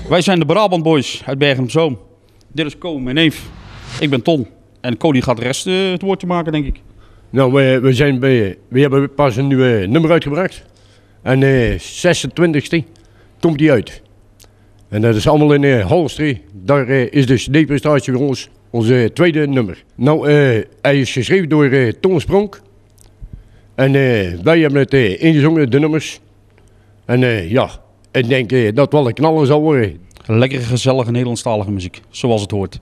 Wij zijn de Brabant Boys uit Bergen op Zoom. Dit is Ko, mijn neef. Ik ben Ton. En Ko die gaat de rest het woordje maken, denk ik. Nou, we hebben pas een nieuw nummer uitgebracht. En 26e komt die uit. En dat is allemaal in Halstree. Daar is de CD-presentatie voor ons, onze tweede nummer. Nou, hij is geschreven door Ton Spronk. En wij hebben het ingezongen, de nummers. En ja, ik denk dat het wel een knaller zal worden. Lekkere, gezellige Nederlandstalige muziek, zoals het hoort.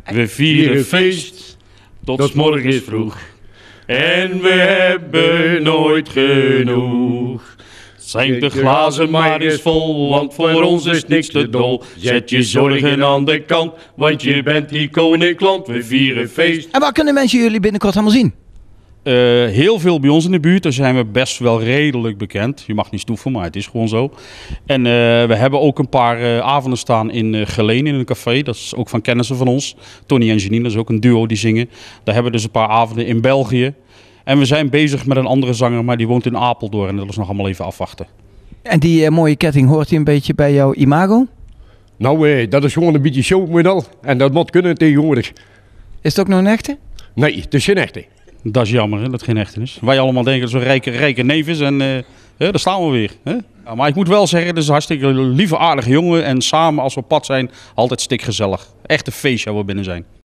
We vieren feest tot 's morgens vroeg. En we hebben nooit genoeg. Schenk de glazen maar eens vol, want voor ons is niks te dol. Zet je zorgen aan de kant, want je bent die koninkland. We vieren feest. En waar kunnen mensen jullie binnenkort allemaal zien? Heel veel bij ons in de buurt, daar zijn we best wel redelijk bekend. Je mag niet stoeven, maar het is gewoon zo. En we hebben ook een paar avonden staan in Geleen in een café. Dat is ook van kennissen van ons. Tony en Janine, dat is ook een duo die zingen. Daar hebben we dus een paar avonden in België. En we zijn bezig met een andere zanger, maar die woont in Apeldoorn. En dat is nog allemaal even afwachten. En die mooie ketting, hoort die een beetje bij jouw imago? Nou, dat is gewoon een beetje showmodel. En dat moet kunnen tegenwoordig. Is het ook nog een echte? Nee, het is geen echte. Dat is jammer, hè, dat het geen echte is. Wij allemaal denken dat het zo'n rijke neef is en daar staan we weer. Hè? Ja, maar ik moet wel zeggen, het is een hartstikke lieve, aardige jongen. En samen als we op pad zijn, altijd stikgezellig. Echt een feestje waar we binnen zijn.